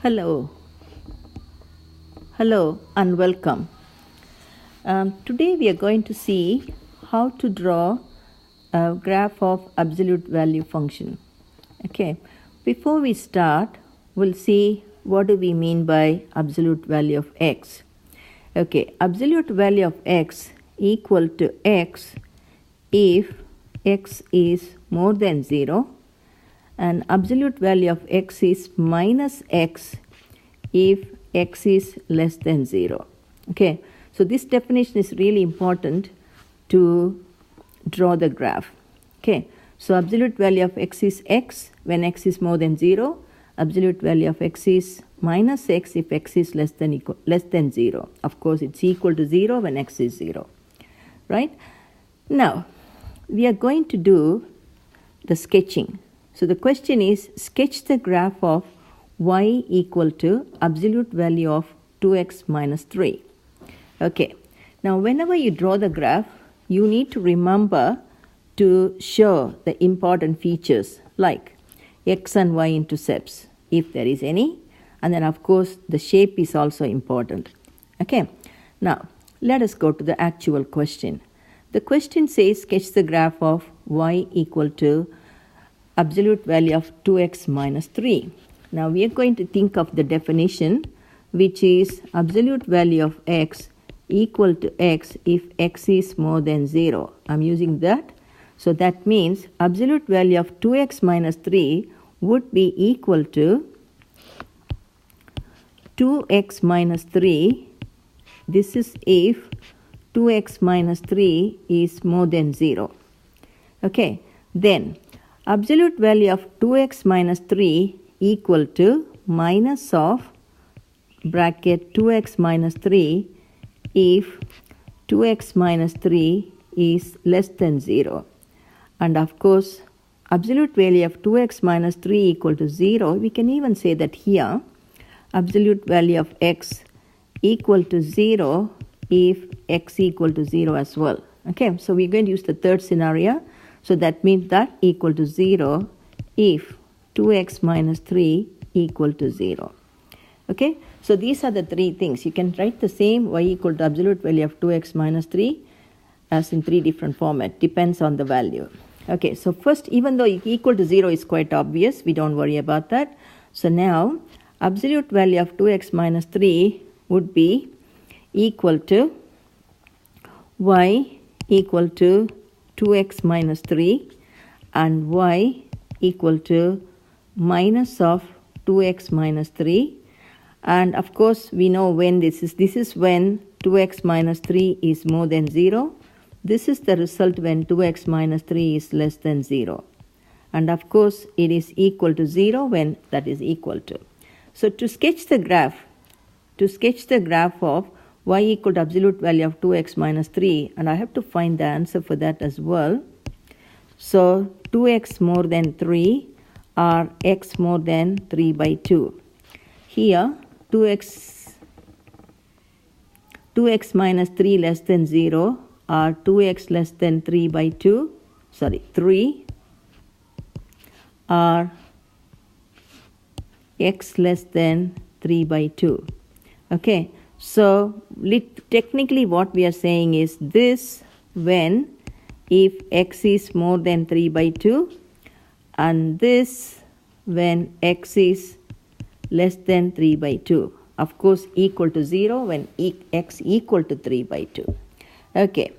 Hello and welcome. Today we are going to see how to draw a graph of absolute value function. Okay, before we start, we'll see what do we mean by absolute value of x. Okay, absolute value of x equal to x if x is more than 0, and absolute value of x is minus x if x is less than 0. Okay, so this definition is really important to draw the graph. Okay, so absolute value of x is x when x is more than 0. Absolute value of x is minus x if x is less than 0. Of course, it's equal to 0 when x is 0. Right? Now, we are going to do the sketching. So the question is, sketch the graph of y equal to absolute value of 2x minus 3. Okay, now whenever you draw the graph, you need to remember to show the important features like x and y intercepts, if there is any, and then of course the shape is also important. Okay, now let us go to the actual question. The question says sketch the graph of y equal to absolute value of 2x minus 3. Now we are going to think of the definition, which is absolute value of x equal to x if x is more than 0. I'm using that. So that means absolute value of 2x minus 3 would be equal to 2x minus 3. This is if 2x minus 3 is more than 0. Okay, then absolute value of 2x minus 3 equal to minus of bracket 2x minus 3 if 2x minus 3 is less than 0. And of course, absolute value of 2x minus 3 equal to 0, we can even say that here, absolute value of x equal to 0 if x equal to 0 as well. Okay, so we're going to use the third scenario. So that means that equal to 0 if 2x minus 3 equal to 0. Okay, so these are the three things. You can write the same y equal to absolute value of 2x minus 3 as in three different formats. Depends on the value. Okay, so first, even though equal to 0 is quite obvious, we don't worry about that. So now, absolute value of 2x minus 3 would be equal to y equal to 2x minus 3 and y equal to minus of 2x minus 3. And of course, we know when this is when 2x minus 3 is more than 0. This is the result when 2x minus 3 is less than 0. And of course, it is equal to 0 when that is equal to. So to sketch the graph of y equal to absolute value of 2x minus 3, and I have to find the answer for that as well. So 2x more than 3 or x more than 3 by 2. Here 2x minus 3 less than 0 or 2x less than 3 by 2, 3 or x less than 3 by 2. Okay, so technically what we are saying is this when if x is more than 3 by 2 and this when x is less than 3 by 2. Of course, equal to 0 when x equal to 3 by 2. Okay,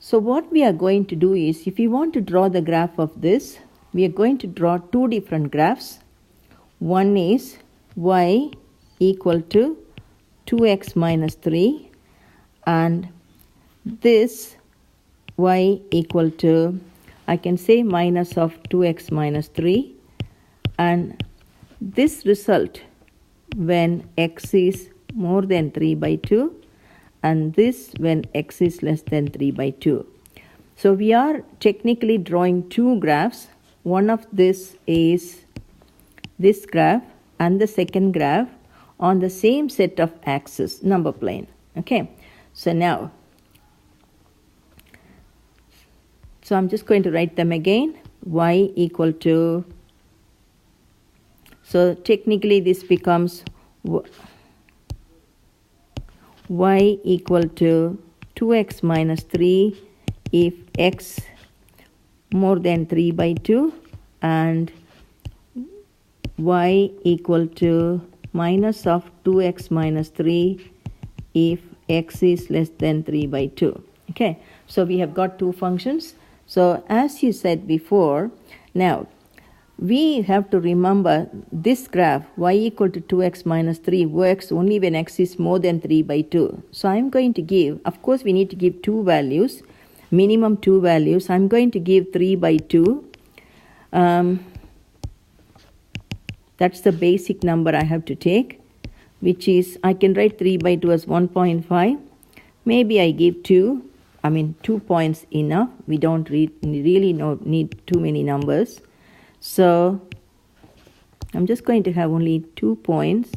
so what we are going to do is, if you want to draw the graph of this, we are going to draw two different graphs. One is y equal to 2x minus 3 and this y equal to, I can say minus of 2x minus 3, and this result when x is more than 3 by 2 and this when x is less than 3 by 2. So we are technically drawing two graphs. One of this is this graph and the second graph on the same set of axes, number plane. Okay, so now, I'm just going to write them again. Y equal to So technically this becomes y equal to 2x minus 3 if x more than 3 by 2, and y equal to minus of 2x minus 3 if x is less than 3 by 2. Okay, so we have got two functions. So as you said before, now we have to remember this graph y equal to 2x minus 3 works only when x is more than 3 by 2. So I'm going to give, of course we need to give two values, minimum two values. I'm going to give 3 by 2. That's the basic number I have to take, which is, I can write 3 by 2 as 1.5. Maybe I give 2. 2 points enough. We don't really need too many numbers. So I'm just going to have only 2 points.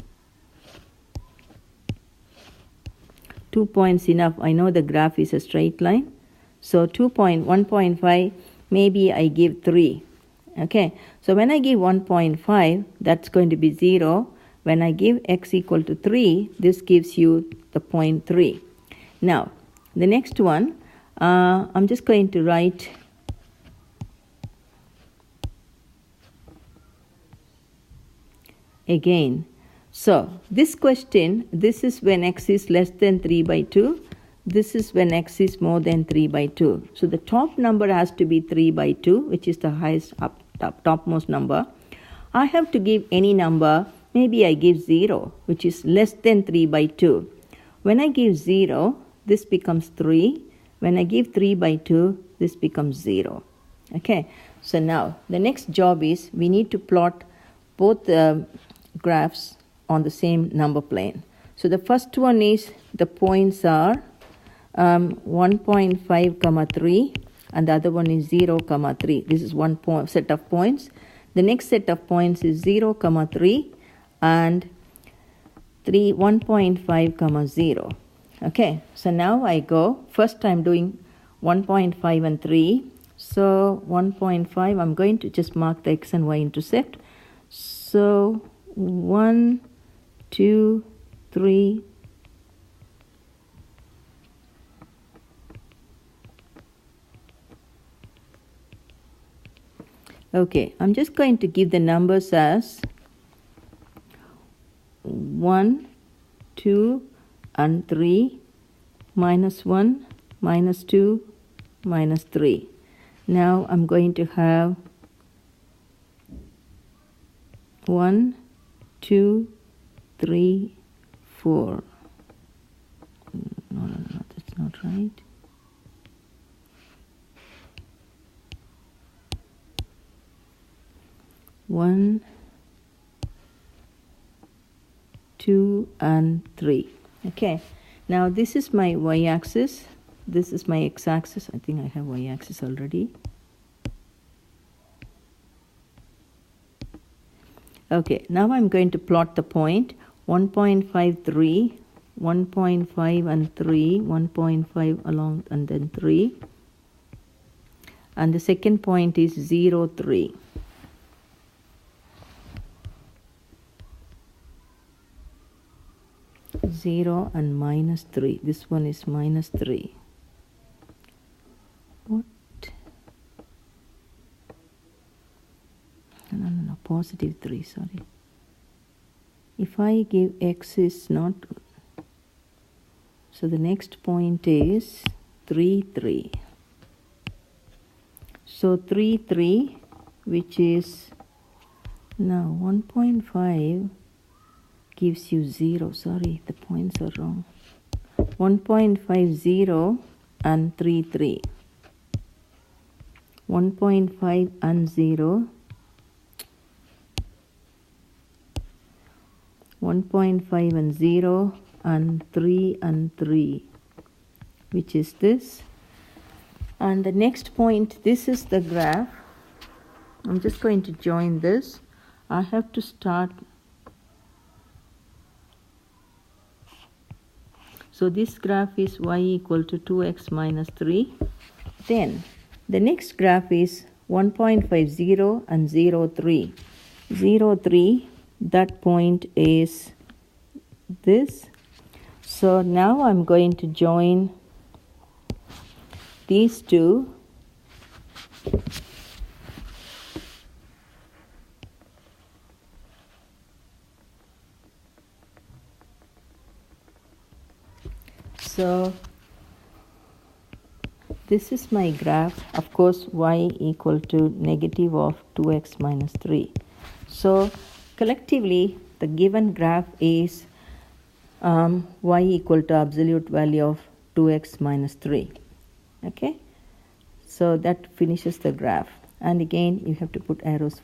2 points enough. I know the graph is a straight line. So 1.5, maybe I give 3. Okay, so when I give 1.5, that's going to be 0. When I give x equal to 3, this gives you the 0.3. Now, the next one, I'm just going to write again. So, this question, this is when x is less than 3 by 2. This is when x is more than 3 by 2. So, the top number has to be 3 by 2, which is the highest topmost number. I have to give any number. Maybe I give 0, which is less than 3 by 2. When I give 0, this becomes 3. When I give 3 by 2, this becomes 0. Okay, so now the next job is we need to plot both the graphs on the same number plane. So the first one is, the points are 1.5, 3, and the other one is 0, 3. This is one set of points. The next set of points is 0, 3 and 1.5, 0. Okay, so now I go, first I'm doing 1.5 and 3. So 1.5, I'm going to just mark the x and y intercept. So 1, 2, 3. Okay, I'm just going to give the numbers as 1, 2, and 3, minus 1, minus 2, minus 3. Now I'm going to have 1, 2, 3, 4. No, that's not right. One, 2, and 3. Okay, now this is my y-axis, this is my x-axis. I think I have y-axis already. Okay, now I'm going to plot the point 1.5, 3, 1.5 and 3, 1.5 along and then 3. And the second point is 0, 3. 0 and minus 3. This one is minus 3. What? No, positive 3, sorry. If I give x is not, so the next point is 3, 3. So 3, 3, which is now 1.5 gives you 0. Sorry, the points are wrong. 1.50 and 3, 3. 1.5 and 0. 1.5 and 0 and 3 and 3, which is this. And the next point, this is the graph. I'm just going to join this. I have to start. So this graph is y equal to 2x minus 3. Then the next graph is 1.50 and 0, 3. 0, 3, that point is this. So now I'm going to join these two. So this is my graph. Of course, y equal to negative of 2x minus 3. So collectively, the given graph is y equal to absolute value of 2x minus 3. Okay, so that finishes the graph, and again you have to put arrows